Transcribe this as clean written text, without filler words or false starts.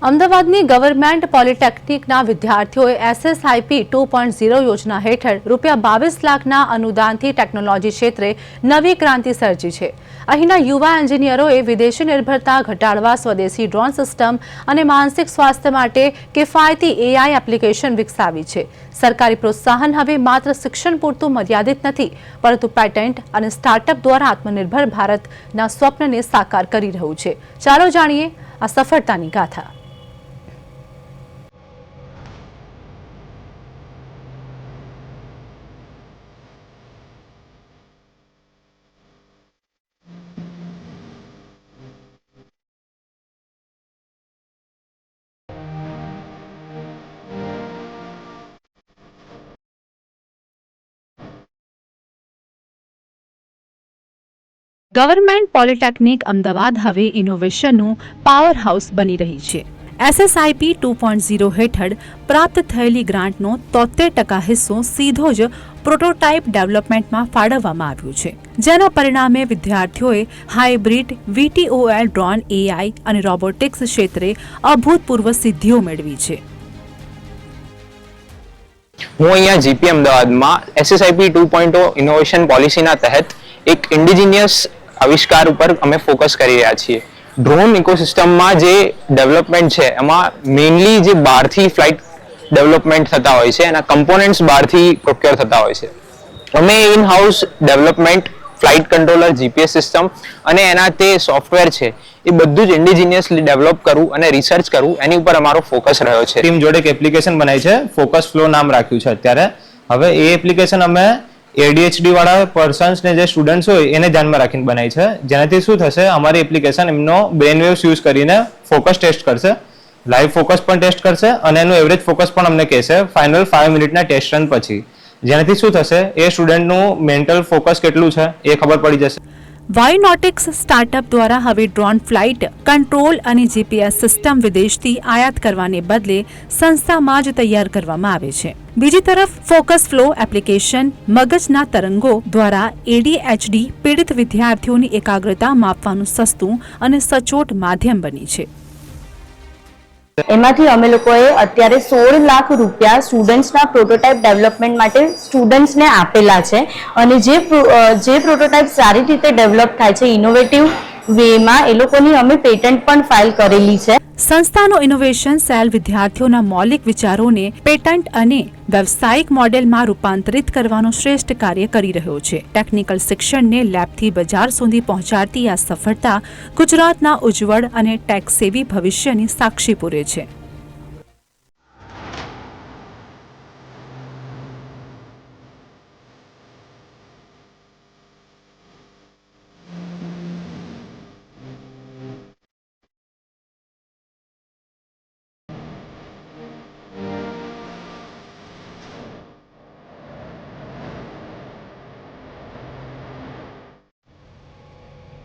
અમદાવાદની ગવર્મેન્ટ પોલિટેકનિકના વિદ્યાર્થીઓએ એસએસઆઈપી 2.0 યોજના હેઠળ ₹22 લાખના અનુદાનથી ટેકનોલોજી ક્ષેત્રે નવી ક્રાંતિ સર્જી છે। અહીંના યુવા એન્જિનિયરોએ વિદેશી નિર્ભરતા ઘટાડવા સ્વદેશી ડ્રોન સિસ્ટમ અને માનસિક સ્વાસ્થ્ય માટે કિફાયતી એઆઈ એપ્લિકેશન વિકસાવી છે। સરકારી પ્રોત્સાહન હવે માત્ર શિક્ષણ પૂરતું મર્યાદિત નથી, પરંતુ પેટન્ટ અને સ્ટાર્ટઅપ દ્વારા આત્મનિર્ભર ભારતના સ્વપ્નને સાકાર કરી રહ્યું છે। ચાલો જાણીએ આ સફળતાની ગાથા। ગવર્મેન્ટ પોલિટેકનિક અમદાવાદ હવે ઇનોવેશનનું પાવર હાઉસ બની રહી છે। એસએસઆઈપી 2.0 હેઠળ પ્રાપ્ત થયેલી ગ્રાન્ટનો 73% હિસ્સો સીધો જ પ્રોટોટાઇપ ડેવલપમેન્ટમાં ફાળવવામાં આવ્યો છે, જેના પરિણામે વિદ્યાર્થીઓએ હાઇબ્રિડ VTOL ડ્રોન એઆઈ અને રોબોટિક્સ ક્ષેત્રે અભૂતપૂર્વ સિદ્ધિઓ મેળવી છે। હું અહીંયા જીપી અમદાવાદમાં એસએસઆઈપી 2.0 ઇનોવેશન પોલિસીના તહેત એક ઇન્ડિજિનિયસ આવિષ્કાર ઉપર અમે ફોકસ કરી રહ્યા છીએ। ડ્રોન ઇકોસિસ્ટમમાં જે ડેવલપમેન્ટ છે એમાં મેઇનલી જે બહારથી ફ્લાઇટ ડેવલપમેન્ટ થતા હોય છે, એના કમ્પોનન્ટ્સ બહારથી પ્રોક્યોર થતા હોય છે। અમે in house development, flight controller, GPS system અને એના તે સોફ્ટવેર છે એ બધું જ ઇન્ડિજિનિયસલી ડેવલપ કરવું અને રિસર્ચ કરવું, એની ઉપર અમારો ફોકસ રહ્યો છે। ટીમ જોડે એક એપ્લિકેશન બનાવી છે, ફોકસ ફ્લો નામ રાખ્યું છે અત્યારે। હવે એ એપ્લિકેશન અમે ADHD વાળા પર્સન્સ ને જે સ્ટુડન્ટ્સ હોય એને ધ્યાનમાં રાખીને બનાવી છે, જેનાથી શું થશે, અમારી એપ્લિકેશન એમનો બ્રેન વેવ્સ યુઝ કરીને ફોકસ ટેસ્ટ કરશે, લાઈવ ફોકસ પણ ટેસ્ટ કરશે અને એનું એવરેજ ફોકસ પણ અમને કહેશે ફાઇનલ 5 મિનિટના ટેસ્ટ રન પછી, જેનાથી શું થશે, એ સ્ટુડન્ટનું મેન્ટલ ફોકસ કેટલું છે એ ખબર પડી જશે। વાયનોટિક્સ સ્ટાર્ટઅપ દ્વારા હવે ડ્રોન ફ્લાઇટ કંટ્રોલ અને જીપીએસ સિસ્ટમ વિદેશથી આયાત કરવાને બદલે સંસ્થામાં જ તૈયાર કરવામાં આવે છે। બીજી તરફ ફોકસ ફ્લો એપ્લિકેશન મગજના તરંગો દ્વારા ADHD પીડિત વિદ્યાર્થીઓની એકાગ્રતા માપવાનું સસ્તું અને સચોટ માધ્યમ બની છે। એમાંથી અમે લોકોએ અત્યારે 16 લાખ રૂપિયા સ્ટુડન્ટ્સના પ્રોટોટાઇપ ડેવલપમેન્ટ માટે સ્ટુડન્ટ્સને આપેલા છે અને જે પ્રોટોટાઇપ સારી રીતે ડેવલપ થાય છે ઇનોવેટિવ વેમાં, એ લોકોની અમે પેટન્ટ પણ ફાઇલ કરેલી છે। સંસ્થાનો ઇનોવેશન સેલ વિદ્યાર્થીઓના મૌલિક વિચારોને પેટન્ટ અને વ્યવસાયિક મોડેલમાં રૂપાંતરિત કરવાનું શ્રેષ્ઠ કાર્ય કરી રહ્યો છે। ટેકનિકલ શિક્ષણને લેબથી બજાર સુધી પહોંચાડતી આ સફળતા ગુજરાતના ઉજ્જવળ અને ટેક સેવી ભવિષ્યની સાક્ષી પૂરે છે।